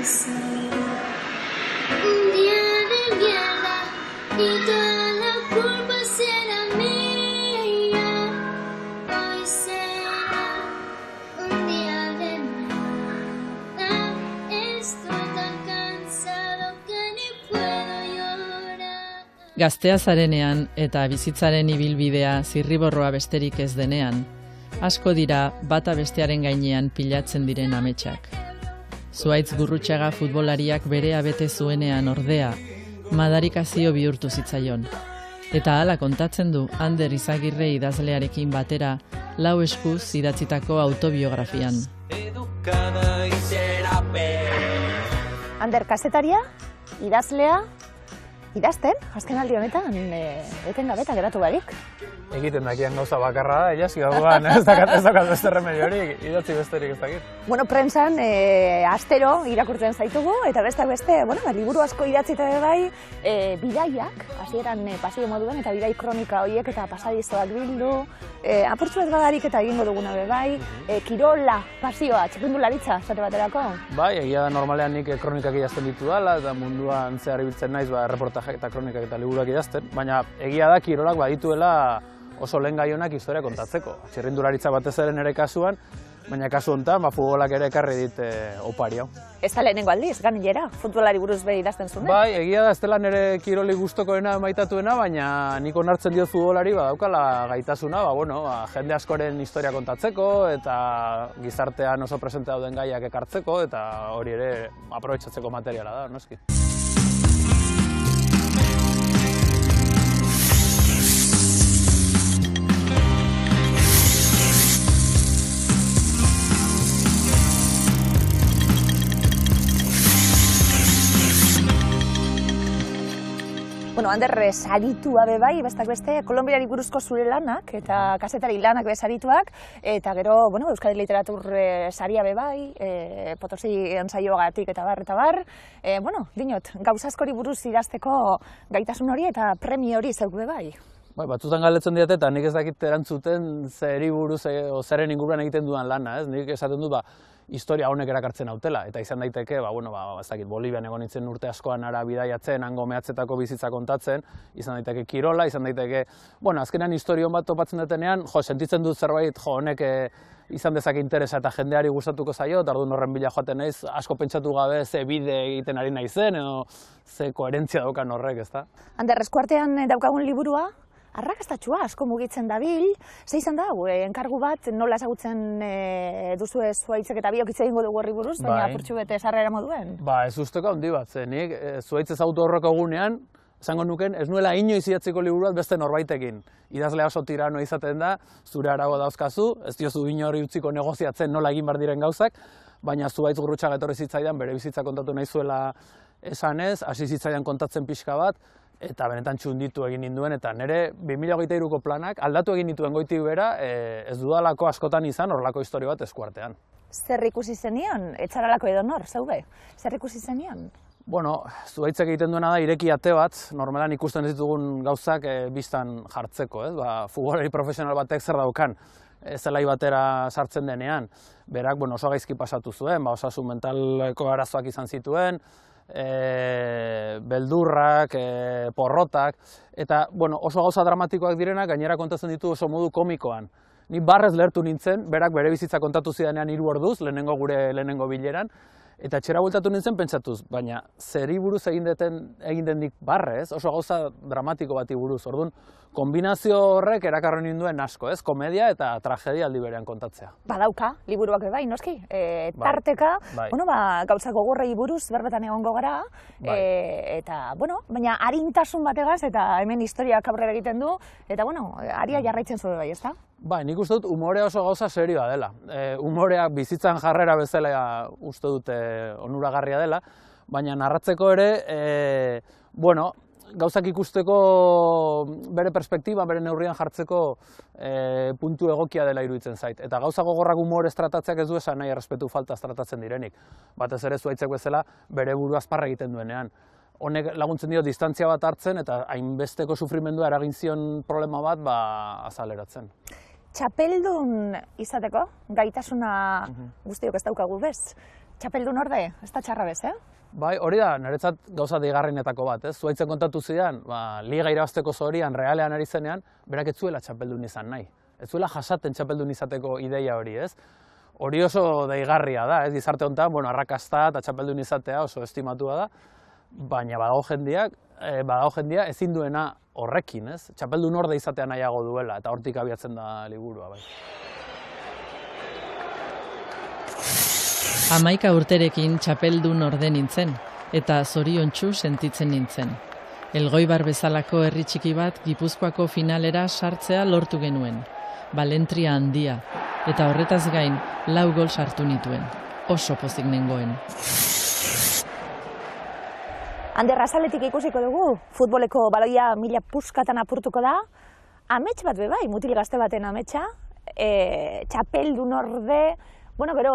ser un día de mierda y toda la culpa será mía. Hoy será un día de nada. Estoy tan cansado que ni puedo llorar. Gaztea zarenean eta bizitzaren ibilbidea zirriborroa besterik ez denean, asko dira bata bestearen gainean pilatzen diren ametsak. Zuhaitz Gurrutxaga futbolariak berea bete zuenean ordea, madarikazio bihurtu zitzaion. Eta hala kontatzen du Ander Izagirre idazlearekin batera, lau eskuz idatzitako autobiografian. Ander kazetaria, idazlea, idazten, azkenaldi honetan, etengabeta geratu barik. Egiten dakian gauza bakarra da, ilaski dagoan, ez dakat beste remediorik, idatzi besterik ez dakit. Bueno, prentsan, astero irakurtzen zaitugu, eta besteak beste, liburu asko idatzita bai, bidaiak, hasieran pasio moduen, eta bidai kronika horiek eta pasadizoak bildu, apurtxu ez badarik eta egingo duguna bai, kirola, pasioa, txapundularitza, esate baterako. Bai, egia da normalean nik kronikak idazten ditu dala, eta munduan zehar ibiltzen naiz, reportajak eta kronikak eta liburuak idazten, baina egia da kirolak badituela oso lehen gai honak historia kontatzeko. Txirrindularitza batez ere nire kasuan, baina kasu honetan futbolak ere ekarri dit opari hau. Ez da lehenengo aldiz, ganilera, futbolari buruz bere idazten zuen? Bai, egia da ez dela nire kiroli gustokoena maitatuena, baina nik onartzen diot futbolari daukala gaitasuna, jende askoren historia kontatzeko eta gizartean oso presente dauden gaiak ekartzeko eta hori ere aprobetxatzeko materiala da, noski. Ander, saritua bai, bestak beste, Kolonbiari buruzko zure lanak eta kazetari lanak sarituak, eta gero, Euskadi Literatur saria bai, Potosi ensaioagatik eta bar. Dinot, gauzaskori buruz idazteko gaitasun hori eta premio hori zeuk bai. Batzutan galdetzen diate eta nik ez dakit erantzuten zeri buruz, zeren inguruan egiten dudan lana, ez? Nik esaten dut, historia honek erakartzen hautela, eta izan daiteke, ez dakit, Bolivian egon nintzen urte askoan ara bidaiatzen, hango mehatzetako bizitza kontatzen, izan daiteke kirola, izan daiteke, azkenean historion bat topatzen detenean, sentitzen dut zerbait, honek izan dezake interesa eta jendeari gustatuko zaio, eta orduan horren bila joaten naiz, asko pentsatu gabe ze bide egiten ari naizen, edo ze koherentzia daukan horrek, ezta? Ander, eskuartean daukagun liburua, arrakastatxua asko mugitzen dabil, ze izan da, enkargu bat nola ezagutzen duzu Zuhaitzek eta biok hitz egingo dugu horri buruz, baina apurtxu bete sarrera moduen? Ez usteko handi bat, nik Zuhaitz ezagutu horreko egunean, esango nuken, ez nuela inoiz idatziko liburu bat beste norbaitekin. Idazlea oso tirano izaten da, zure arago dauzkazu, ez diozu inori utziko negoziatzen nola egin behar diren gauzak, baina Zuhaitz Gurrutxaga etorri zitzaidan, bere bizitza kontatu nahi zuela esanez, hasi zitzaidan kontatzen pixka bat, eta benetan txunditu egin ninduen, eta nire 2023ko planak aldatu egin dituen goitik bera, ez dudalako askotan izan horrelako historia bat eskuartean. Zer ikusi zenion? Etxaralako edonor, zeude? Zer ikusi zenion? Zuhaitzek egiten duena da ireki ate bat, normalan ikusten ez ditugun gauzak biztan jartzeko, futbolari profesional batek zer daukan zelai batera sartzen denean. Berak oso gaizki pasatu zuen, osasun mentaleko arazoak izan zituen, beldurrak, porrotak, eta oso gauza dramatikoak direnak gainera kontatzen ditu oso modu komikoan. Ni barrez lehertu nintzen, berak bere bizitza kontatu zidanean 3 orduz, gure lehenengo bileran, eta etxera bueltatu nintzen pentsatuz, baina zeri buruz egin den dik barrez, oso gauza dramatiko bati buruz. Orduan, kombinazio horrek erakarri ninduen asko, komedia eta tragedia aldi berean kontatzea. Badauka, liburuak bai, noski, tarteka, gauza gogorrei buruz berbetan egongo gara, eta, baina harintasun bategaz eta hemen historiak aurrera egiten du, eta, aria jarraitzen zure bai, ezta? Nik uste dut umorea oso gauza serioa dela. Umorea bizitzan jarrera bezala uste dut onuragarria dela, baina narratzeko ere, gauzak ikusteko bere perspektiba, bere neurrian jartzeko puntu egokia dela iruditzen zait. Eta gauza gogorrak umorez tratatzeak ez du esan nahi errespetu faltaz tratatzen direnik. Batez ere Zuhaitzek bezala bere buru azparra egiten duenean. Honek laguntzen dio distantzia bat hartzen eta hainbesteko sufrimendua eragin zion problema bat azaleratzen. Txapeldun izateko, gaitasuna guztiok ez daukagu bez. Txapeldun orde, ez da txarra bez, Bai, hori da, niretzat gauza deigarrienetako bat, ez? Zuaitzen kontatu zidan, liga irabazteko zorian, realean ari zenean, berak ez zuela txapeldun izan nahi. Ez zuela jasaten txapeldun izateko ideia hori, ez? Hori oso deigarria da, ez? Gizarte honetan, arrakasta eta txapeldun izatea oso estimatua da, baina badago jendia ezin duena horrekin, ez? Txapeldun orde izatea nahiago duela, eta hortik abiatzen da liburua, bai. 11 urterekin txapeldun orde nintzen, eta zoriontsu sentitzen nintzen. Elgoibar bezalako herri txiki bat Gipuzkoako finalera sartzea lortu genuen. Balentria handia, eta horretaz gain 4 gol sartu nituen. Oso pozik nengoen. Ander, azaletik ikusiko dugu, futboleko baloia 1000 puskatan apurtuko da. Amets bat bebai, mutil gazte baten ametsa, txapeldun orde, gero,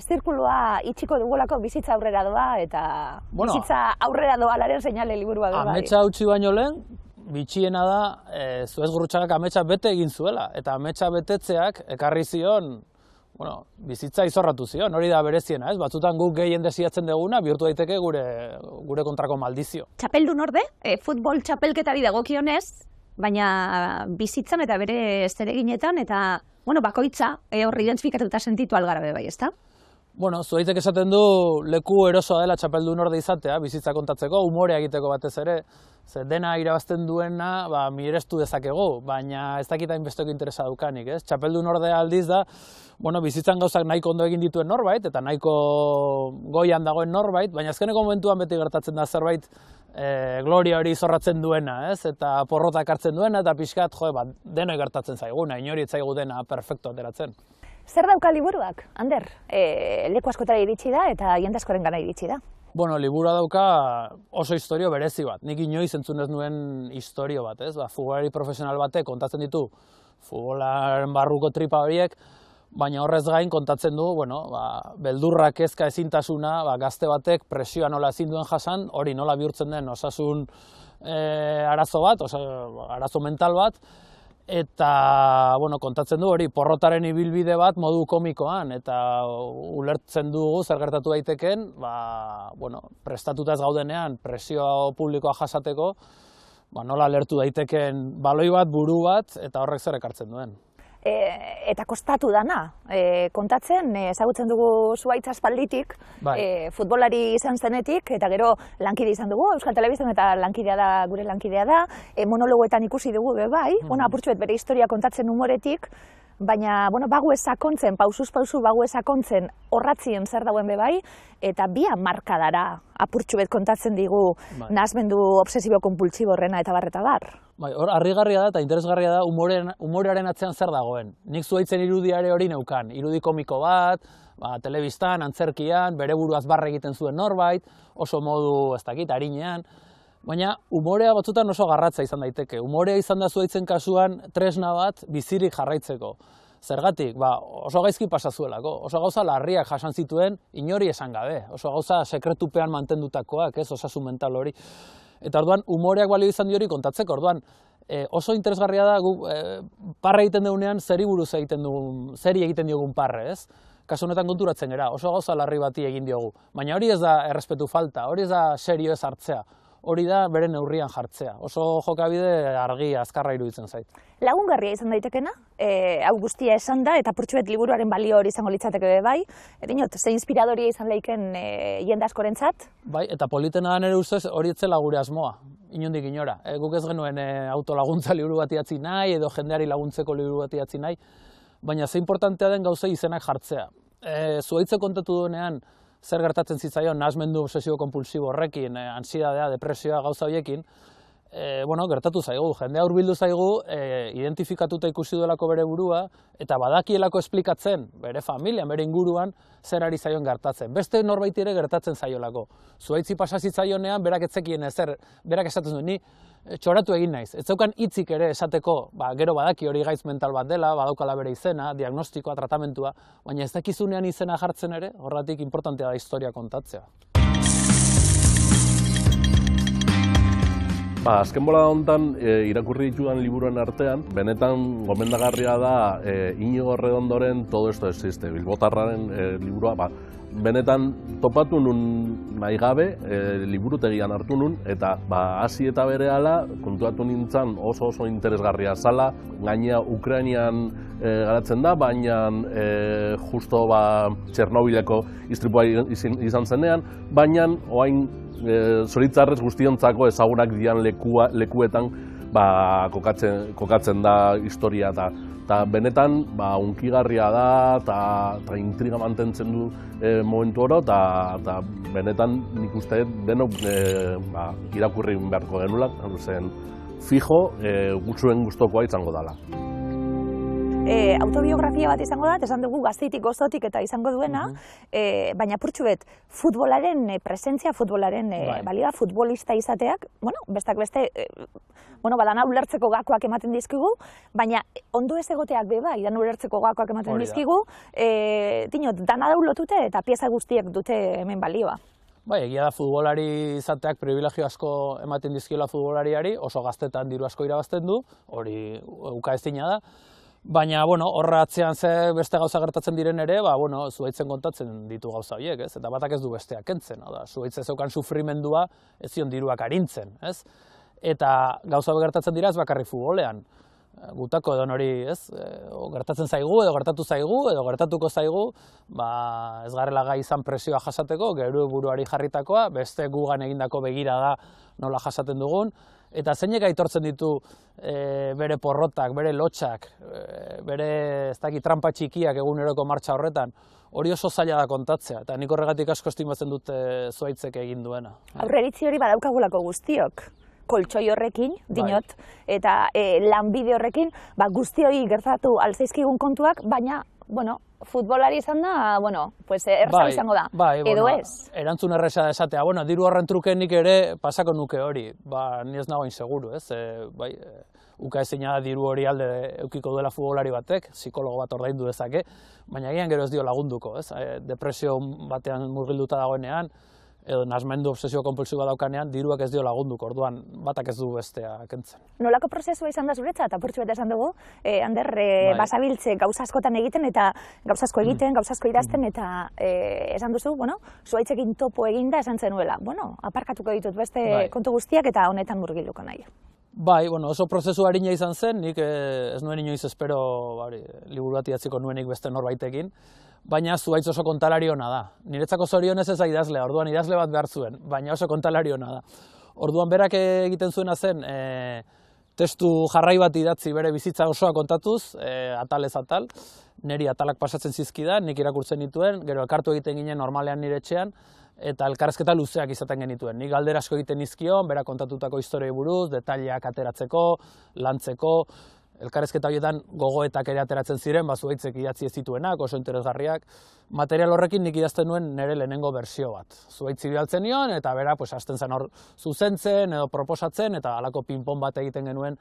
zirkulua itxiko dugulako bizitza aurrera doa, eta bizitza aurrera doalaren seinale liburua bebai. Ametsa utzi baino lehen, bitxiena da, Zuez Gurrutxagak ametsa bete egin zuela, eta ametsa betetzeak ekarri zion, bizitza izorratu zion, hori da bereziena, ez? Batzutan guk gehien desiatzen duguna, bihurtu daiteke gure kontrako maldizio. Txapeldun orde, futbol txapelketari dagokionez, baina bizitzan eta bere zereginetan, eta bakoitza horri identifikatuta sentitu algara bai, ezta? Zuaitek esaten du leku erosoa dela txapeldun orde izatea, bizitza kontatzeko, umorea egiteko batez ere, ze dena irabazten duena, mirestu dezakegu, baina ez dakita inbesteko interesa daukanik, ez? Txapeldun ordea aldiz da, bizitzan gauzak nahiko ondo egin dituen norbait, eta nahiko goian dagoen norbait, baina azkeneko momentuan beti gertatzen da zerbait gloria hori izorratzen duena, ez? Eta porrotak hartzen duena, eta pixkat, denoi gertatzen zaiguna, inori ez zaigu dena perfektu ateratzen. Zer dauka liburuak, Ander? Leku askotara iritsi da eta jende askoren gana iritsi da. Liburua dauka oso istorio berezi bat. Nik inoiz entzun ez nuen istorio bat, ez? Futbolari profesional batek kontatzen ditu futbolaren barruko tripa horiek, baina horrez gain kontatzen du, beldurra, kezka, ezintasuna, gazte batek presioa nola ezin duen jasan, hori nola bihurtzen den osasun arazo bat, arazo mental bat, eta kontatzen du hori porrotaren ibilbide bat modu komikoan, eta ulertzen dugu zer gertatu daiteken, prestatuta ez gaudenean presio publikoa jasateko, nola lertu daiteken baloi bat, buru bat, eta horrek zer ekartzen duen. Eta kostatu dana, kontatzen, ezagutzen dugu Zuaitz aspalditik, futbolari izan zenetik, eta gero lankide izan dugu, Euskal Telebistan eta gure lankidea da, monologoetan ikusi dugu bai, apurtxuet bere historia kontatzen umoretik, baina bagu esakontzen, pausuz pausu bagu esakontzen horratzien zer dauen bai, eta bia markadara apurtxuet kontatzen digu nahasmendu obsesibo-kompultsibo horrena eta bar. Hor, harrigarria da eta interesgarria da umorearen atzean zer dagoen. Nik Zuaitzen irudiare hori neukan, irudi komiko bat, telebistan, antzerkian, bere buruaz barre egiten zuen norbait, oso modu, ez dakit, arinean, baina umorea batzutan oso garratza izan daiteke. Umorea izan da Zuaitzen kasuan tresna bat bizirik jarraitzeko. Zergatik, oso gaizki pasazuelako, oso gauza larriak jasan zituen inori esan gabe, oso gauza sekretupean mantendutakoak, osasun mental hori. Eta orduan, umoreak balio izan diori kontatzeko, orduan, oso interesgarria da guk parre egiten dugunean zeri buruz egiten diogun parre, ez? Kasu honetan konturatzen gara, oso gauza larri bati egin diogu. Baina hori ez da errespetu falta, hori ez da serio ez hartzea, hori da bere neurrian jartzea. Oso jokabide argi, azkarra iruditzen zait. Lagungarria izan daitekena, hau guztia esan da, eta purtsuet liburuaren balio hori izango litzateke bai, dinot, ze inspiradoria izan leiken jende askorentzat? Bai, eta politena da nire ustez hori etzela gure asmoa, inondik inora. Guk ez genuen autolaguntza liburu bat idatzi nahi, edo jendeari laguntzeko liburu bat idatzi nahi, baina ze importantea den gauzei izenak jartzea. Zuaitze kontatu duenean, zer gertatzen zitzaion nahasmendu obsesibo-kompulsibo horrekin, ansiedadea, depresioa gauza horiekin, gertatu zaigu, jendea hurbildu zaigu, identifikatuta ikusi duelako bere burua, eta badakielako esplikatzen bere familian, bere inguruan, zer ari zaion gertatzen. Beste norbait ere gertatzen zaiolako. Zuaitzi pasa zitzaionean, berak etzekien ezer, berak esaten zuen, ni txoratu egin naiz. Ez zeukan hitzik ere esateko, gero badaki hori gaitz mental bat dela, badaukala bere izena, diagnostikoa, tratamentua, baina ez dakizunean izena jartzen ere, horretik importantea da historia kontatzea. Azken bolada honetan, irakurri ditudan liburuen artean, benetan gomendagarria da Iñigo Redondoren Todo esto existe, bilbotarraren liburua, benetan topatu nun nahi gabe, liburutegian hartu nun, eta hasi eta berehala kontuatu nintzen oso interesgarria zala, gainea Ukrainian garatzen da, baina justo Txernobileko istripua izan zenean, baina orain zoritzarrez guztiontzako ezagunak dian lekuetan kokatzen da historia eta benetan hunkigarria da eta intriga mantentzen du momentu oro eta benetan nik uste denok irakurri beharko genula, zen fijo zuen gustokoa izango dela. Autobiografia bat izango da, esan dugu gazteitik gozotik eta izango duena, baina purtsuet, futbolaren presentzia, futbolaren balioa, futbolista izateak, bestak beste, badana ulertzeko gakoak ematen dizkigu, baina ondo ez egoteak beba, idan ulertzeko gakoak ematen dizkigu, dana daulotute eta pieza guztiek dute hemen balioa. Bai, egia da futbolari izateak privilegio asko ematen dizkiola futbolariari, oso gaztetan diru asko irabazten du, hori ukaezina da. Baina, horra atzean ze beste gauza gertatzen diren ere, zuhaitzen kontatzen ditu gauza horiek, ez? Eta batak ez du besteak kentzen, zuhaitze zeukan sufrimendua ez zion diruak arintzen, ez? Eta gauza gertatzen dira ez bakarrik futbolean. Gutako edo hori, ez? Gertatzen zaigu, edo gertatu zaigu, edo gertatuko zaigu, ez garela gai izan presioa jasateko, gero buruari jarritakoa, beste gugan egindako begira da nola jasaten dugun, eta zeinek aitortzen ditu bere porrotak, bere lotxak, bere trampa txikiak eguneroko martxa horretan, hori oso zaila da kontatzea, eta nik horregatik asko estimatzen dut zuhaitzek egin duena. Aurreiritzi hori badaukagulako guztiok, koltsoi horrekin, dinot, eta lanbide horrekin, guztioi gertatu alzaizkigun kontuak, baina, futbolari izan da, erraza izango da, edo ez? Erantzun erresa da esatea, diru horren truke nik ere pasako nuke hori, ni ez nago inseguru, ez? Ukaezina da diru hori alde eukiko duela futbolari batek, psikologo bat ordaindu dezake, baina egian gero ez dio lagunduko, ez? Depresio batean murgilduta dagoenean, edo nasmendu obsesio konpulsiboa daukanean, diruak ez dio lagunduko, orduan batak ez du bestea kentzen. Nolako prozesua izan da zuretzat, apurtxu bete esan dugu, Ander, basabiltze gauza askotan egiten eta gauza asko egiten, gauza asko idazten eta esan duzu, zuhaitzekin topo eginda esan zenuela, aparkatuko ditut beste kontu guztiak eta honetan murgilduko nahi. Bai, oso prozesu harina izan zen, nik ez nuen inoiz espero liburu bat idatziko nuenik beste norbaitekin, baina zuhaitz oso kontalari ona da. Niretzako zorionez ez da idazlea, orduan idazle bat behar zuen, baina oso kontalari ona da. Orduan berak egiten zuena zen, testu jarrai bat idatzi bere bizitza osoa kontatuz, atalez atal, niri atalak pasatzen zizkidan, nik irakurtzen nituen, gero elkartu egiten ginen normalean nire etxean, eta elkarrezketa luzeak izaten genituen. Nik galdera asko egiten nizkion, berak kontatutako historiei buruz, detaileak ateratzeko, lantzeko, elkarrezketa horietan gogoetak ere ateratzen ziren, zuhaitzek idatzi ez zituenak, oso interesgarriak. Material horrekin nik idazten nuen nire lehenengo bersio bat. Zuhaitzi bidaltzen nion, eta bera, hasten zen hor zuzentzen edo proposatzen, eta halako pinpon bat egiten genuen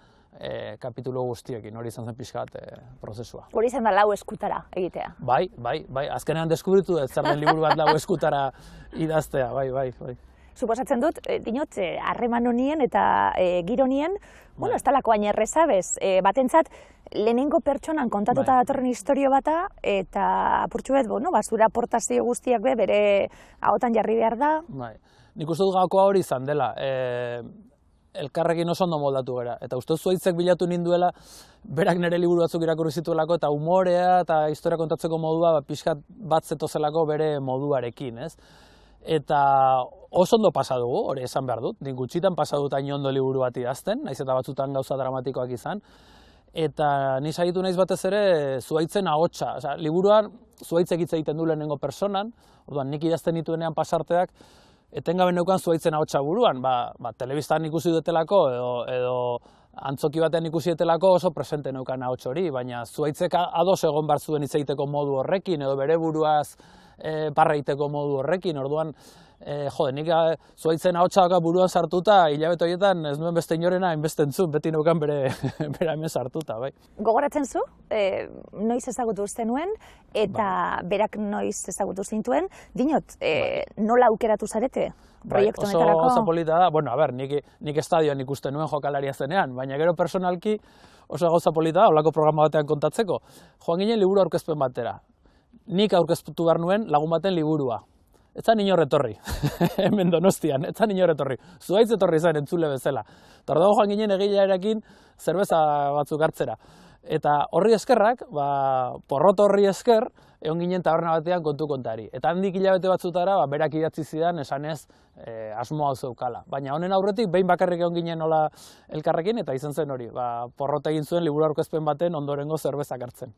kapitulu guztiekin, hori izan zen pixka bat prozesua. Hori izan da lau eskutara egitea. Bai, azkenean deskubritu ez zer den liburu bat lau eskutara idaztea, bai. Suposatzen dut, dinot, harreman honien eta giro honien, ez talako baina erreza, batentzat, lehenengo pertsonan kontatuta datorren historio bata, eta apurtxu bet, zure aportazio guztiak bere ahotan jarri behar da. Nik uste dut gakoa hori izan dela, elkarrekin oso ondo moldatu gara, eta uste zuhaitzek bilatu ninduela, berak nire liburu batzuk irakurri zituelako, eta umorea eta historia kontatzeko modua pixkat bat zetozelako bere moduarekin, ez? Eta oso ondo pasa dugu, hori esan behar dut, nik gutxitan pasa dut hain ondo liburu bat idazten, naiz eta batzutan gauza dramatikoak izan, eta ni saiatu naiz batez ere zuhaitzen ahotsa, liburuan zuhaitzek hitz egiten du lehenengo personan, orduan nik idazten nituenean pasarteak, etengabe neukan zuhaitzen ahotsa buruan, telebistan ikusi dutelako edo antzoki batean ikusi dutelako oso presente neukan ahots hori, baina zuhaitzek ados egon behar zuen hitz egiteko modu horrekin, edo bere buruaz barra egiteko modu horrekin, orduan, nik zuhaitzen ahotsa buruan sartuta, hilabete horietan ez nuen beste inorena hainbeste entzun, beti neukan bere hemen sartuta, bai. Gogoratzen zu, noiz ezagutu zenuen, eta berak noiz ezagutu zintuen, dinot, nola aukeratu zarete proiektu honetarako? Oso polita da, nik estadioan ikusten nuen jokalaria zenean, baina gero personalki oso gauza polita da, holako programa batean kontatzeko. Joan ginen liburu aurkezpen batera. nik aurkeztu behar nuen lagun baten liburua. Ez zan inor etorri, hemen Donostian, ez zan inor etorri. Zuhaitz etorri zen entzule bezala. Eta hor dago joan ginen egilearekin zerbeza batzuk hartzera. Eta horri eskerrak, porrot horri esker, egon ginen taberna batean kontu kontari. Eta handik hilabete batzutara, berak idatzi zidan esanez asmoa zeukala. Baina honen aurretik, behin bakarrik egon ginen nola elkarrekin, eta izan zen hori. Porrot egin zuen liburu aurkezpen baten ondorengo zerbezak hartzen.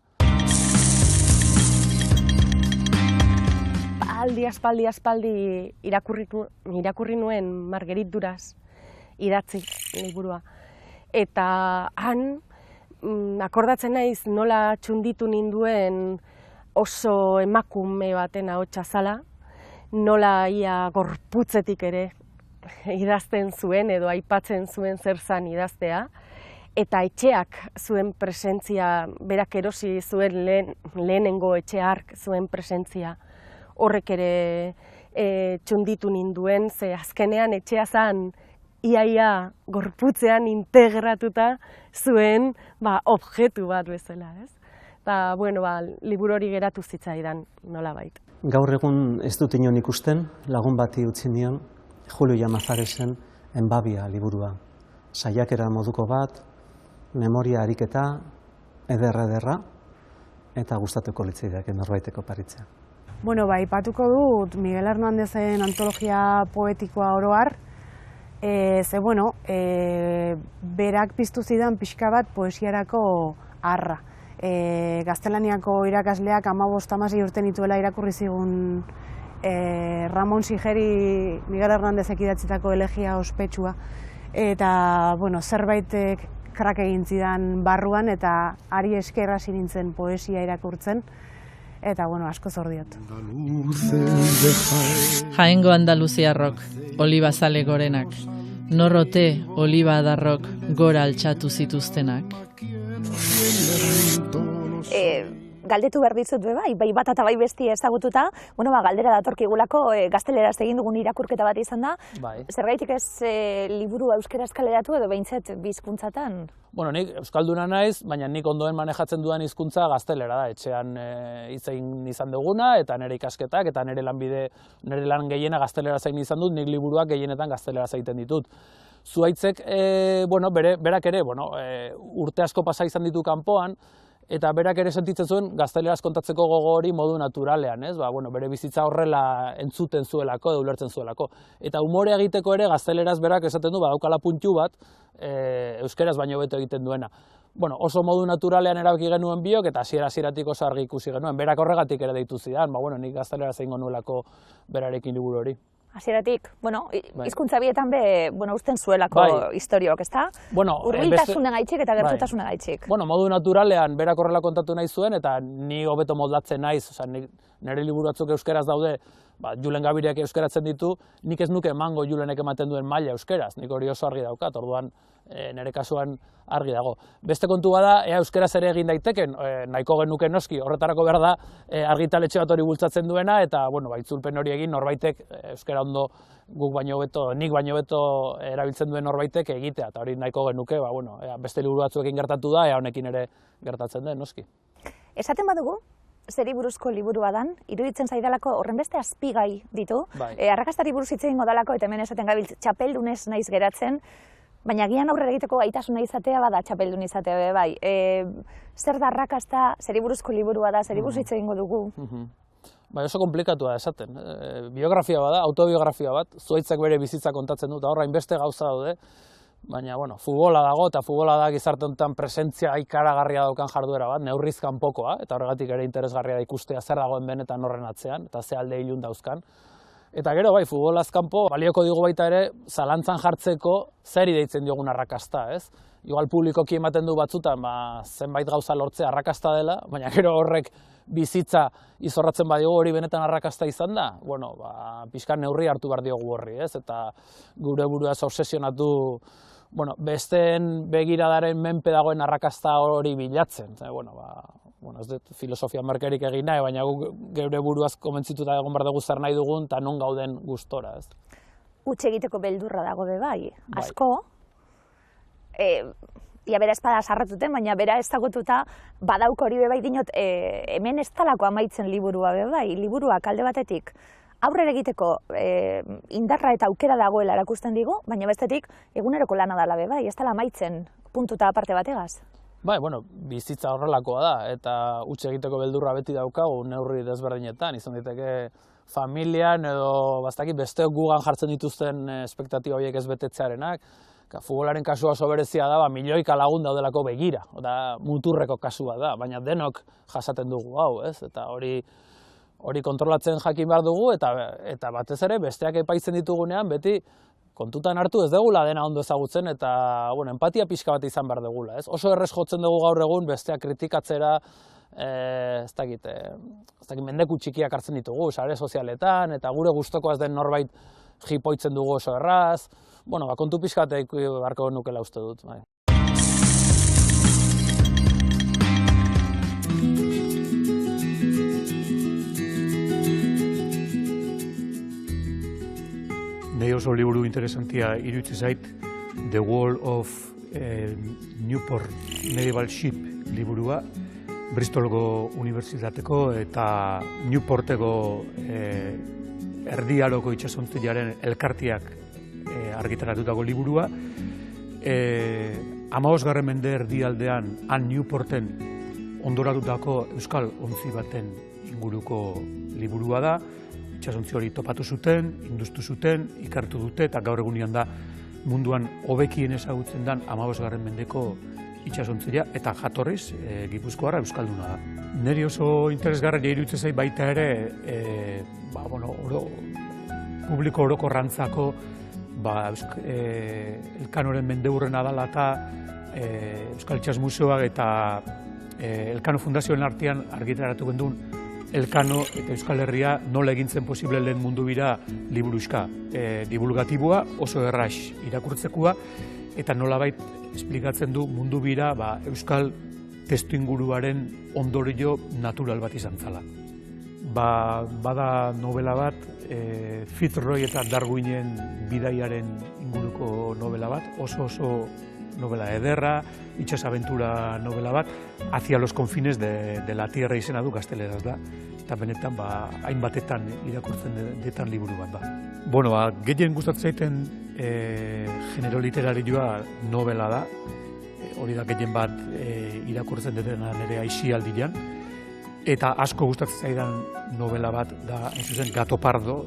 Aspaldi irakurri nuen Marguerite Duras idatzi liburua. Eta han, akordatzen naiz nola txunditu ninduen oso emakume baten ahotsa zala, nola ia gorputzetik ere idazten zuen edo aipatzen zuen zer zan idaztea, eta etxeak zuen presentzia, berak erosi zuen lehenengo etxeak zuen presentzia, horrek ere txunditu ninduen, ze azkenean etxea zan iaia gorputzean integratuta zuen objektu bat bezala, ez? Eta, liburu hori geratu zitzaidan nolabait. Gaur egun ez dut inon ikusten, lagun bati utzi nion, Julio Llamazarezen Enbabia liburua. Saiakera moduko bat, memoria ariketa, ederra, eta gustatuko litzaidak norbaiteko paritzea. Aipatuko dut Miguel Hernandezen antologia poetikoa oro har, berak piztu zidan pixka bat poesiarako arra. Gaztelaniako irakasleak 15-16 urte nituela irakurri zigun Ramon Sigeri Miguel Hernandezek idatzitako elegia ospetsua. Eta, zerbaitek krak egin zidan barruan eta ari esker hasi nintzen poesia irakurtzen. Eta, asko zor diot. Jaengo andaluziarrok, olibazale gorenak. Norrote, oliba adarrok, gora altxatu zituztenak. Galdetu behar dizut bai bat eta bai bestia ezagututa, galdera datorkigulako gazteleraz egin dugun irakurketa bat izan da. Zergaitik ez liburu euskaraz kaleratu edo behintzat bi hizkuntzatan? Nik euskalduna naiz, baina nik ondoen manejatzen dudan hizkuntza gaztelera da. Etxean hitz egin izan duguna, eta nire ikasketak, eta nire lan gehiena gaztelera zain izan dut, nik liburuak gehienetan gaztelera zaiten ditut. Zuhaitzek, berak ere, urte asko pasa izan ditu kanpoan, eta berak ere sentitzen zuen gazteleraz kontatzeko gogo hori modu naturalean, ez? Bere bizitza horrela entzuten zuelako, edo ulertzen zuelako. Eta umorea egiteko ere gazteleraz berak esaten du, badaukala puntu bat, euskeraz baino beto egiten duena. Oso modu naturalean erabaki genuen biok, eta hasieratik oso argi ikusi genuen. Berak horregatik ere deitu zidan, nik gazteleraz egingo nuelako berarekin liburu hori. Hasieratik, hizkuntza bietan usten zuelako historiok, ezta? Hurbiltasunen gaitxik eta gertutasunen gaitxik. Modu naturalean berak horrela kontatu nahi zuen, eta ni hobeto moldatzen naiz, nire liburu batzuk euskeraz daude, Julen Gabireak euskeratzen ditu, nik ez nuke emango Julenek ematen duen maila euskeraz, nik hori oso argi daukat, orduan nire kasuan argi dago. Beste kontu bada, ea euskeraz ere egin daiteken, nahiko genuke noski, horretarako behar da argitaletxe bat hori bultzatzen duena, eta itzulpen hori egin norbaitek euskera ondo nik baino beto erabiltzen duen norbaitek egitea, eta hori nahiko genuke, beste liburu batzuekin gertatu da, ea honekin ere gertatzen den, noski. Esaten badugu, zeri buruzko liburua dan, iruditzen zaidalako horren beste azpigai ditu. Arrakastari buruz hitz egingo dalako, eta hemen esaten gabiltz, txapeldunez naiz geratzen, baina gian aurrera egiteko gaitasuna izatea bada txapeldun izatea bai. Zer da arrakasta, zeri buruzko liburua da, zeri buruz hitz egingo dugu? Oso komplikatua da esaten. Biografia bada, autobiografia bat, Zuhaitzak bere bizitza kontatzen dut, horra inbeste gauza daude, baina, futbola dago, eta futbola da gizarte honetan presentzia ikaragarria daukan jarduera bat, neurriz kanpokoa, eta horregatik ere interesgarria da ikustea zer dagoen benetan horren atzean, eta ze alde ilun dauzkan. Eta gero, futbolaz kanpo, balioko digu baita ere, zalantzan jartzeko zeri deitzen diogun arrakasta, ez? Igual publikoki ematen du batzutan, zenbait gauza lortzea arrakasta dela, baina gero horrek bizitza izorratzen badigu hori benetan arrakasta izan da, pixkan neurri hartu behar diogu horri, ez? Eta gure buruaz obsesionatu, besteen begiradaren menpe dagoen arrakasta hori bilatzen. Ez dut filosofia merkerik egin nahi, baina geure buruaz komentzituta egon behar dugu zer nahi dugun, eta non gauden gustora, ez? Utxe egiteko beldurra dago bai, asko. ia bera espada sarratuten, baina bera ezagututa badauko hori bebai dinot, hemen ez talako amaitzen liburua bebai, liburuak alde batetik aurrera egiteko indarra eta aukera dagoela erakusten digu, baina bestetik eguneroko lana dela bebai, ez dela amaitzen puntuta aparte bategaz. Bai, bueno, bizitza horrelakoa da, eta huts egiteko beldurra beti daukagu neurri desberdinetan, izan daiteke familian edo besteok gugan jartzen dituzten espektatiba horiek ez betetzearenak. Futbolaren kasua oso berezia da, milioika lagun daudelako begira, da muturreko kasua da, baina denok jasaten dugu hau, ez? Eta hori kontrolatzen jakin behar dugu, eta batez ere besteak epaitzen ditugunean beti kontutan hartu ez degula dena ondo ezagutzen, eta empatia pixka bat izan behar degula, ez? Oso errez jotzen dugu gaur egun besteak kritikatzera, ez dakit, mendeku txikiak hartzen ditugu, sare sozialetan, eta gure gustokoa ez den norbait jipoitzen dugu oso erraz, kontu pixka bat beharko nukela uste dut. Nei oso liburu interesantia iruditzen zait The Wall of Newport Medieval Ship liburua, Bristolgo Unibertsitateko eta Newporteko erdiaroko itsasontziaren elkartiak argitaratutako liburua. 15. mende erdialdean han Newporten ondoratutako euskal ontzi baten inguruko liburua da. Itsasontzi hori topatu zuten, induztu zuten, ikartu dute, eta gaur egunean da munduan hobekien ezagutzen den 15. mendeko itsasontzia, eta jatorriz Gipuzkoarra euskalduna da. Neri oso interesgarria iruditzen zait baita ere, publiko orokorrantzako Elkanoren mendeurrena dela eta Euskal Itsas Museoak eta Elkano Fundazioen artean argitaratu gendun Elkano eta Euskal Herria nola egintzen posible lehen mundu bira liburuxka. Divulgatiboa, oso erraz irakurtzekoa, eta nolabait esplikatzen du mundu bira Euskal testu inguruaren ondorio natural bat izan zala. Bada novela bat, Fitzroy eta Darwinen bidaiaren inguruko novela bat, oso novela ederra, itxasabentura novela bat, Hacia los confines de la tierra izena du gazteleraz da, eta benetan hainbatetan irakurtzen detan liburu bat da. Gehien gustatzen zaiten genero literarioa novela da, hori da gehien bat irakurtzen detena nire aisialdian, eta asko gustatzen zaidan novela bat da, zuzen, Gato Pardo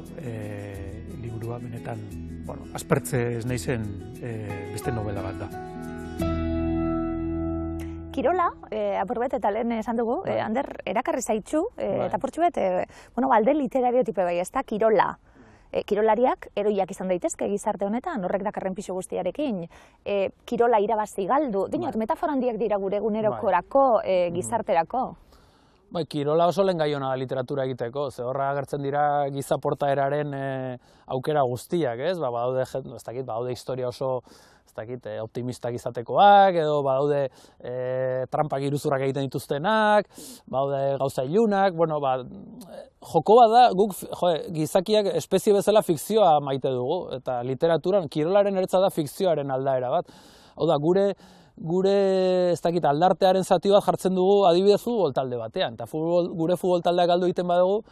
liburua, benetan, aspertze ez naizen beste novela bat da. Kirola, apurbet eta lehen esan dugu, Ander, erakarri zaitxu, eta portxuet, alde literario tipe bai, ez da, kirola. Kirolariak, eroiak izan daitezke gizarte honetan, horrek dakarren pisu guztiarekin, kirola irabazi galdu, dinot, metafora handiak dira gure egunerokorako, gizarterako. Kirola oso lehen gai hona literatura egiteko, ze horra agertzen dira giza portaeraren aukera guztiak, ez? Badaude historia oso optimistak izatekoak, edo badaude trampak iruzurrak egiten dituztenak, badaude gauza ilunak, joko bat da, guk gizakiak espezie bezala fikzioa maite dugu, eta literaturan, kirolaren eretza da fikzioaren aldaera bat. Hau da, gure aldartearen zati bat jartzen dugu adibidez futbol talde batean, eta gure futbol taldeak galdu egiten badugu,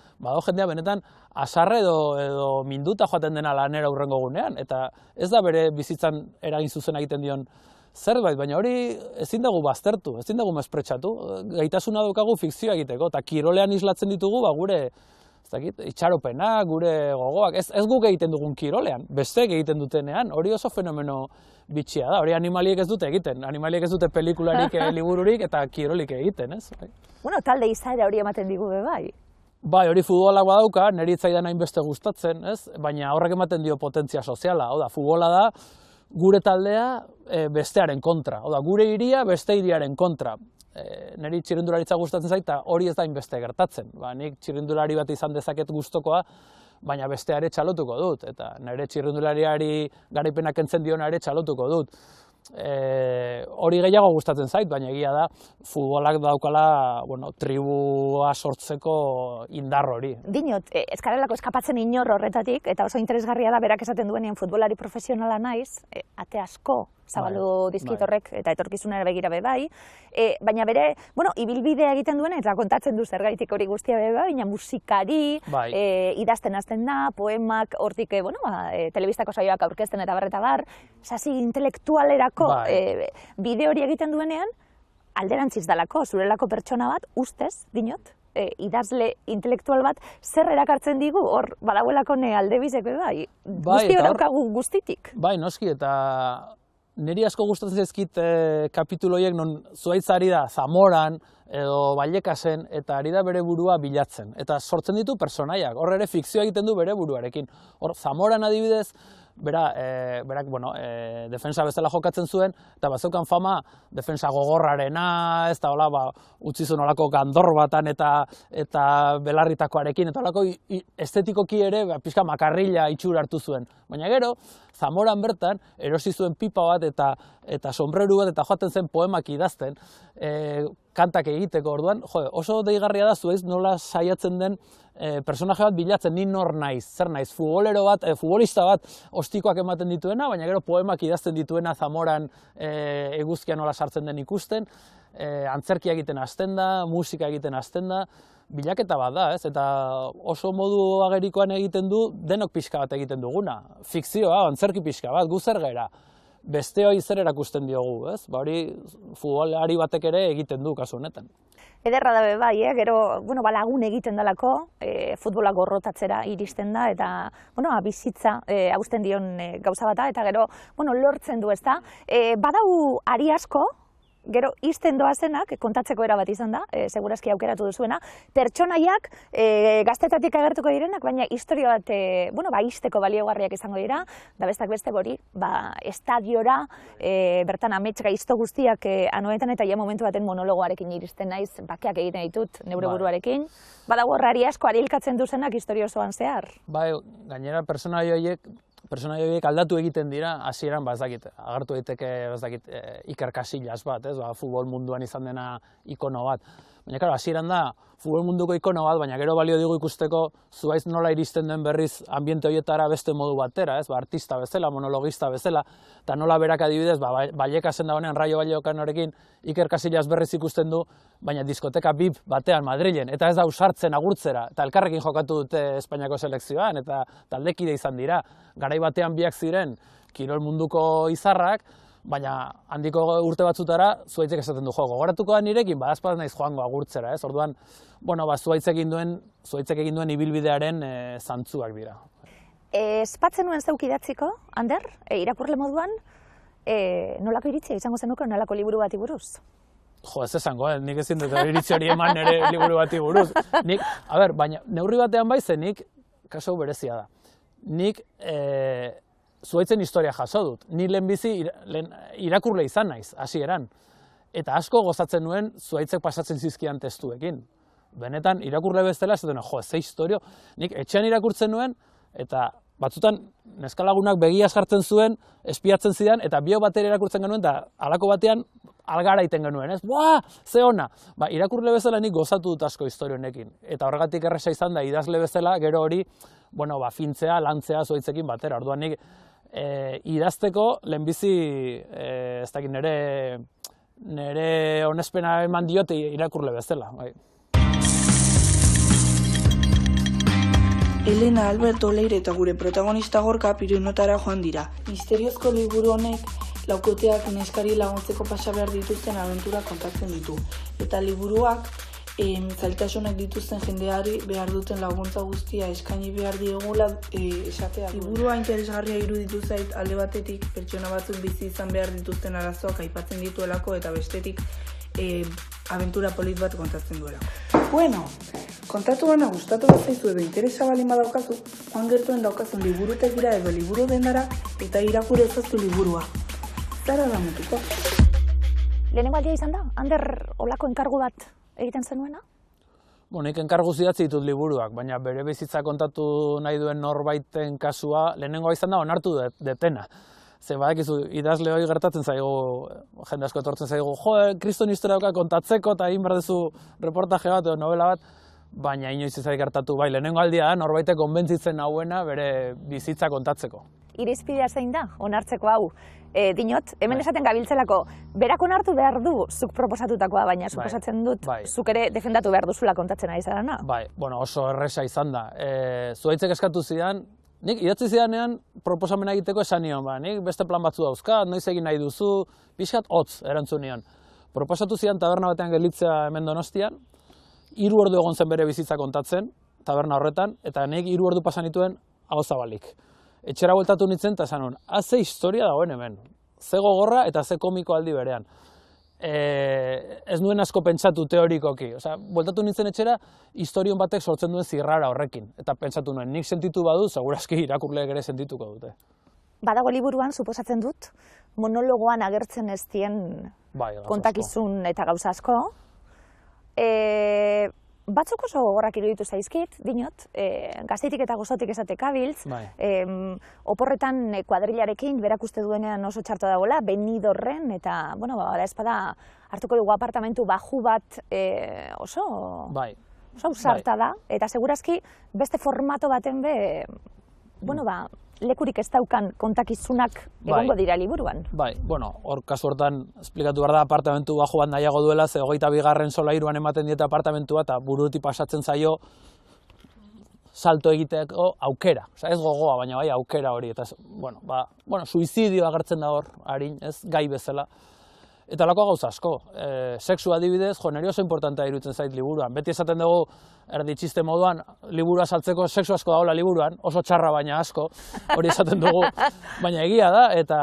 jendea benetan asarre edo minduta joaten dena lanera hurrengo gunean, eta ez da bere bizitzan eragin zuzen egiten dion zerbait, baina hori ezin dugu baztertu, ezin dugu mespretxatu, gaitasuna daukagu fikzioa egiteko, eta kirolean islatzen ditugu gure itxaropena, gure gogoak, ez guk egiten dugun kirolean, besteek egiten dutenean, hori oso fenomeno bitxia da, hori animaliek ez dute egiten, animaliek ez dute pelikularik, libururik eta kirolik egiten, ez? Talde izaera hori ematen digu bai? Bai, hori futbolak badauka, niri itzaidan hainbeste gustatzen, ez? Baina horrek ematen dio potentzia soziala, futbola da gure taldea bestearen kontra, gure hiria beste hiriaren kontra. Niri txirrindularitza gustatzen zait, eta hori ez da hainbeste gertatzen. Nik txirrindulari bat izan dezaket gustokoa, baina bestea ere txalotuko dut, eta nire txirrindulariari garaipenak kentzen diona ere txalotuko dut. Hori gehiago gustatzen zait, baina egia da, futbolak daukala tribua sortzeko indar hori. Dinot, ez garelako eskapatzen inor horretatik, eta oso interesgarria da berak esaten duenean futbolari profesionala naiz, ate asko zabaldu dizkit horrek, eta etorkizunera begira bai. Baina bere, ibilbidea egiten duen, eta kontatzen du zergaitik hori guztia bai, baina musikari, idazten hasten da, poemak, hortik, telebistako saioak aurkezten eta bar, sasi intelektualerako bide hori egiten duenean, alderantziz dalako, zurelako pertsona bat, ustez, dinot, idazle intelektual bat, zer erakartzen digu, hor, badagoelako aldebizek bai, guzti horaukagu guztitik. Bai, noski, eta niri asko gustatzen zaizkit kapitulo horiek non zuhaitz ari da Zamoran edo Ballekasen eta ari da bere burua bilatzen. Eta sortzen ditu personaiak, hor ere fikzioa egiten du bere buruarekin. Hor, Zamoran adibidez, berak, defensa bezala jokatzen zuen, eta bazeukan fama defensa gogorrarena, ez da, utzi zuen olako gandor batan eta belarritakoarekin, eta olako estetikoki ere, pixka makarrila itxura hartu zuen. Baina gero, Zamoran bertan, erosi zuen pipa bat eta sombreru bat, eta joaten zen poemak idazten, kantak egiteko orduan, oso deigarria da zuez nola saiatzen den personaje bat bilatzen, ni nor naiz, zer naiz, futbolista bat ostikoak ematen dituena, baina gero poemak idazten dituena Zamoran eguzkia nola sartzen den ikusten, antzerkia egiten hasten da, musika egiten hasten da, bilaketa bat da, ez? Eta oso modu agerikoan egiten du, denok pixka bat egiten duguna, fikzioa, antzerki pixka bat, gu zer gera. Beste hori zer erakusten diogu, ez? Hori futbolari batek ere egiten du kasu honetan. Ederra dabe bai, gero, lagun egiten dalako, futbola gorrotatzera iristen da, eta, bizitza hausten dion gauza bata, eta gero, lortzen du, ez da. Badau ari asko, gero izten doazenak, kontatzeko era bat izan da, segurazki aukeratu duzuena, pertsonaiak gaztetatik agertuko direnak, baina historia bat, izteko baliogarriak izango dira, da bestak beste hori, estadiora, bertan amets gaizto guztiak anoetan eta ja momentu baten monologoarekin iristen naiz, bakeak egiten ditut, neure buruarekin, badago horrari asko arilkatzen duzenak historia osoan zehar. Bai, gainera pertsonai horiek aldatu egiten dira, hasieran agertu daiteke Iker Casillas bat, futbol munduan izan dena ikono bat. Baina, hasieran da futbol munduko ikono bat, baina gero balio digu ikusteko zuhaiz nola iristen den berriz ambiente horietara beste modu batera, artista bezala, monologista bezala, eta nola berak adibidez, Ballekasen dagoenean, Rayo Vallecanorekin Iker Casillas berriz ikusten du, baina diskoteka bip batean Madrilen, eta ez da usartzen agurtzera, eta elkarrekin jokatu dute Espainiako selekzioan, eta taldekide izan dira. Garai batean biak ziren kirol munduko izarrak, baina handiko urte batzutara zuhaitzek esaten du gogoratuko da nirekin, badazpaz naiz joango agurtzera, ez? Orduan, zuhaitzek egin duen ibilbidearen zantzuak dira. Espatzen nuen zeuk idatziko, Ander, irakurle moduan, nolako iritzia izango zenuko nolako liburu bati buruz? Ez esango, nik ezin dut iritzi hori eman ere liburu bati buruz. Baina neurri batean nik, kaso berezia da. Nik zuhaitzen historia jaso dut. Ni lehenbizi irakurle izan naiz, hasieran. Eta asko gozatzen nuen zuhaitzek pasatzen zizkian testuekin. Benetan, irakurle bestela, ez duen, ze historio. Nik etxean irakurtzen nuen, eta batzutan neskalagunak begiaz jartzen zuen, espiatzen zidan, eta bio batera irakurtzen genuen, eta halako batean algara iten genuen, ez? Ze ona! Irakurle bezala nik gozatu dut asko historio honekin. Eta horregatik erresa izan da, idazle bezala, gero hori, fintzea, lantzea zuhaitzekin batera. Orduan nik idazteko lehenbizi, ez dakit, nire onespena eman diote irakurle bezala. Elena, Alberto, Leire eta gure protagonista Gorka Pirinotara joan dira. Misteriozko liburu honek laukoteak neskari laguntzeko pasa behar dituzten abentura kontatzen ditu. Eta liburuak zailtasunak dituzten jendeari behar duten laguntza guztia eskaini behar diegula esatea. Liburua interesgarria iruditu zait alde batetik pertsona batzuk bizi izan behar dituzten arazoak aipatzen dituelako eta bestetik abentura polit bat kontatzen duelako. Bueno, kontatu gana gustatu bat zaizu edo interesa balin badaukazu, joan gertuen daukazun liburutegira edo liburu dendara eta irakurri ezazu liburua. Zara da mutuko. Lehenengo aldia izan da? Ander olako enkargu bat egiten zenuena? Nik enkargu zidatzi ditut liburuak, baina bere bizitza kontatu nahi duen norbaiten kasua lehenengoa izan da onartu detena. Ze badakizu idazle hori gertatzen zaigu, jende asko etortzen zaigu, kriston historia kontatzeko eta egin behar duzu reportaje bat edo novela bat, baina inoiz ez gertatu bai lehenengo aldia da norbaitek konbentzitzen nauena bere bizitza kontatzeko. irizpidea zein da, onartzeko hau? Dinot, hemen esaten gabiltzelako, berak onartu behar du zuk proposatutakoa, baina suposatzen dut, zuk ere defendatu behar duzula kontatzen ari zarana. Bai, bueno, oso erresa izan da. Zuaitzek eskatu zidan, nik idatzi zidanean proposamena egiteko esan nion, nik beste plan batzu dauzkat, noiz egin nahi duzu, pixkat hotz erantzun nion. Proposatu zidan taberna batean gelditzea hemen Donostian, 3 ordu egon zen bere bizitza kontatzen, taberna horretan, eta nik 3 ordu pasan dituen hau zabalik. Etxera bueltatu nintzen eta esan nuen, ze historia dagoen hemen, ze gogorra eta ze komiko aldi berean. Ez nuen asko pentsatu teorikoki, bueltatu nintzen etxera, historion batek sortzen duen zirrara horrekin, eta pentsatu nuen, nik sentitu badu, segurazki irakurleek ere sentituko dute. Badago liburuan, suposatzen dut, monologoan agertzen ez dien kontakizun eta gauza asko. Batzuk oso gogorrak iruditu zaizkit, dinot, gazteitik eta gozotik esateka biltz, oporretan kuadrilarekin berak uste duenean oso txarto dagoela, Benidorren, eta, bueno, bada espada hartuko dugu apartamentu baju bat oso ausarta da, eta segurazki beste formato baten lekurik ez daukan kontakizunak egongo dira liburuan. Bai, bueno, hor kasu hortan esplikatu behar da apartamentu baju bat nahiago duela, ze 22. solairuan ematen dieta apartamentua eta burutik pasatzen zaio salto egiteko aukera. Ez gogoa, baina bai aukera hori. Eta, suizidio agertzen da hor, harin, ez gai bezala. Eta lako gauza asko. Sexu adibidez, niri oso importantea iruditzen zait liburuan. Beti esaten dugu, erdi txiste moduan, liburua saltzeko sexu asko dagoela liburuan, oso txarra baina asko, hori esaten dugu, baina egia da, eta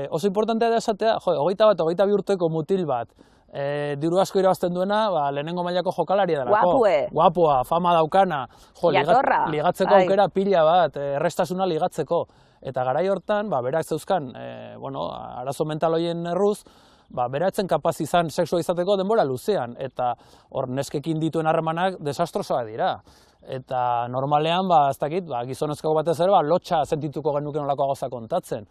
oso importantea da esatea, 21-22 urteko mutil bat, diru asko irabazten duena, lehenengo mailako jokalaria delako. Guapua, fama daukana, ligatzeko aukera pila bat, errestasuna ligatzeko. Eta garai hortan, berak zeuzkan, arazo mental horien erruz, beratzen kapaz izan sexua izateko denbora luzean, eta hor neskekin dituen harremanak desastrosoak dira. Eta normalean, ez dakit, gizonezko batez ere, lotxa sentituko genuken olako gauza kontatzen.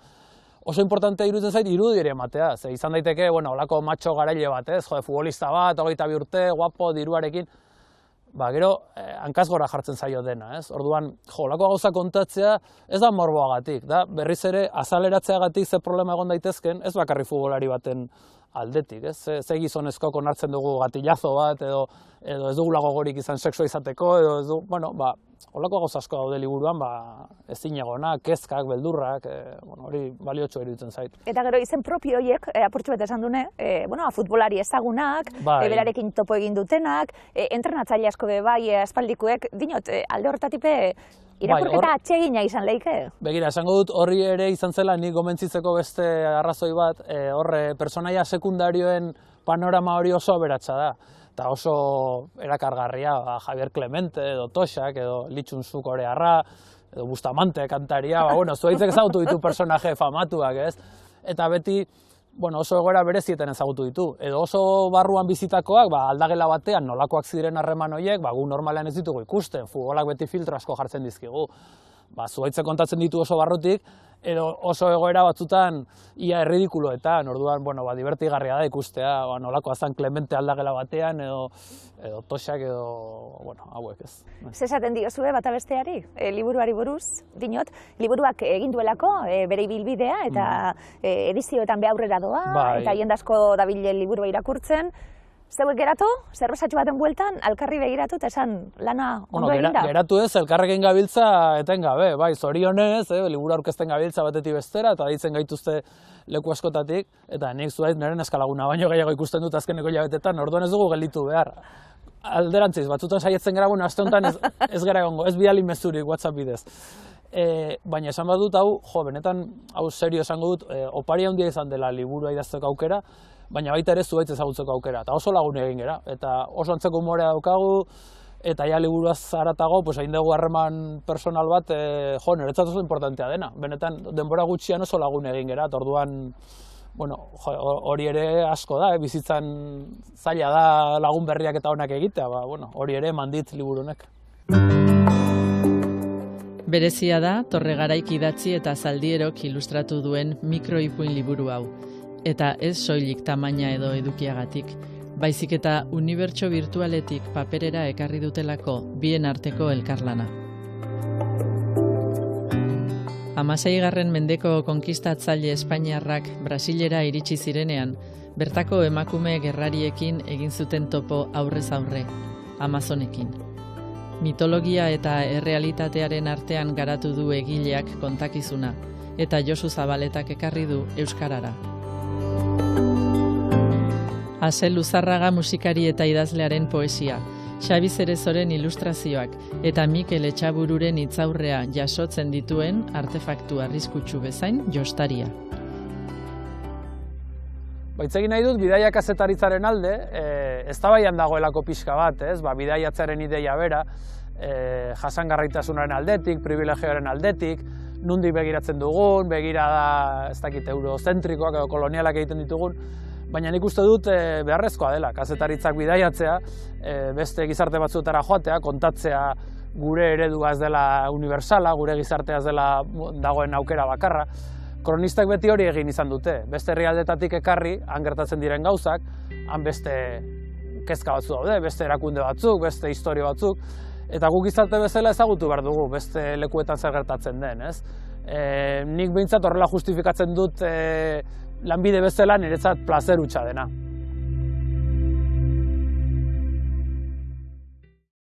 Oso importantea iruditzen zait irudi ere ematea, ze izan daiteke, olako macho garaile bat, futbolista bat, 22 urte, guapo, diruarekin, gero, hankaz gora jartzen zaio dena, ez? Orduan, olako gauza kontatzea ez da morboagatik, da berriz ere azaleratzeagatik ze problema egon daitezken, ez bakarri futbolari baten aldetik, ez? Ze gizonezkok onartzen dugu gatillazo bat, edo ez dugula gogorik izan sexua izateko, edo ez du, olako gauza asko daude liburuan, ezin egonak, kezkak, beldurrak, hori baliotxo iruditzen zait. Eta gero izen propio horiek, apurtxu bat esan dune, futbolari ezagunak, berarekin topo egin dutenak, entrenatzaile asko be bai, aspaldikuek, dinot, alde horretatik irakurketa atsegina izan leike? Begira, esango dut horri ere izan zela nik gomentzitzeko beste arrazoi bat, horre personaia sekundarioen panorama hori oso aberatsa da. Eta oso erakargarria, Javier Clemente, edo Toxak, edo Litxun Zukorearra, edo Bustamante kantaria, zuaitzek ezagutu ditu personaje famatuak, ez? Eta beti, oso egoera berezieten ezagutu ditu. Edo oso barruan bizitakoak, aldagela batean nolakoak ziren harreman horiek, gu normalean ez ditugu ikusten, futbolak beti filtro asko jartzen dizkigu. Zuaitzek kontatzen ditu oso barrutik, edo oso egoera batzutan ia erridikuloetan, orduan, divertigarria da ikustea, nolako azan Clemente aldagela batean, edo Toxak, edo, hauek ez. Zesaten diozue bata besteari, liburuari buruz, dinot, liburuak egin duelako bere ibilbidea, eta edizioetan behaurrera doa, eta jendazko dabile liburua irakurtzen, zeuek geratu, zerbesatxo baten bueltan, alkarri begiratu eta esan lana ondo eginda? Geratu ez, elkarrekin gabiltza etengabe, zorionez, liburu aurkezten gabiltza batetik bestera, eta ditzen gaituzte leku askotatik, eta nik zuait nire eskalaguna baino gehiago ikusten dut azkeneko hilabetetan, orduan ez dugu gelditu behar. Alderantziz, batzutan saietzen gara guna, aste honetan ez gara egongo, ez bidali mezurik WhatsApp bidez. Baina esan badut hau, benetan, hau serio esango dut, opari handia izan dela liburua idazteko aukera, baina baita ere zuaitz ezagutzeko aukera, eta oso lagun egin gera, eta oso antzeko humorea daukagu, eta ja liburuaz haratago, hain dugu harreman personal bat, niretzat oso importantea dena, benetan denbora gutxian oso lagun egin gera, eta orduan, hori ere asko da, bizitzan zaila da lagun berriak eta onak egitea, hori ere mandit liburunek. Berezia da, Torregaraik idatzi eta Zaldierok ilustratu duen mikroipuin liburu hau. Eta ez soilik tamaina edo edukiagatik, baizik eta unibertso virtualetik paperera ekarri dutelako bien arteko elkarlana. 16. mendeko konkistatzaile espainiarrak Brasilera iritsi zirenean, bertako emakume gerrariekin egin zuten topo aurrez aurre, Amazonekin. Mitologia eta errealitatearen artean garatu du egileak kontakizuna, eta Josu Zabaletak ekarri du euskarara. Ase Luzarraga musikari eta idazlearen poesia, Xabi Zerezoren ilustrazioak eta Mikel Etxabururen hitzaurrea jasotzen dituen artefaktu arriskutsu bezain jostaria. Baitzegin nahi dut, bidaia kazetaritzaren alde, eztabaidan dagoelako pixka bat, bidaiatzearen ideia bera, jasangarritasunaren aldetik, privilegioaren aldetik, nondik begiratzen dugun, begirada, ez dakit, eurozentrikoak edo kolonialak egiten ditugun, baina nik uste dut beharrezkoa dela, kazetaritzak bidaiatzea, beste gizarte batzuetara joatea, kontatzea gure eredua ez dela universala, gure gizartea ez dela dagoen aukera bakarra. Kronistak beti hori egin izan dute, beste herrialdetatik ekarri, han gertatzen diren gauzak, han beste kezka batzu daude, beste erakunde batzuk, beste historia batzuk, eta guk gizarte bezala ezagutu behar dugu, beste lekuetan zer gertatzen den, ez? Nik behintzat horrela justifikatzen dut lanbide bezala niretzat plazer hutsa dena.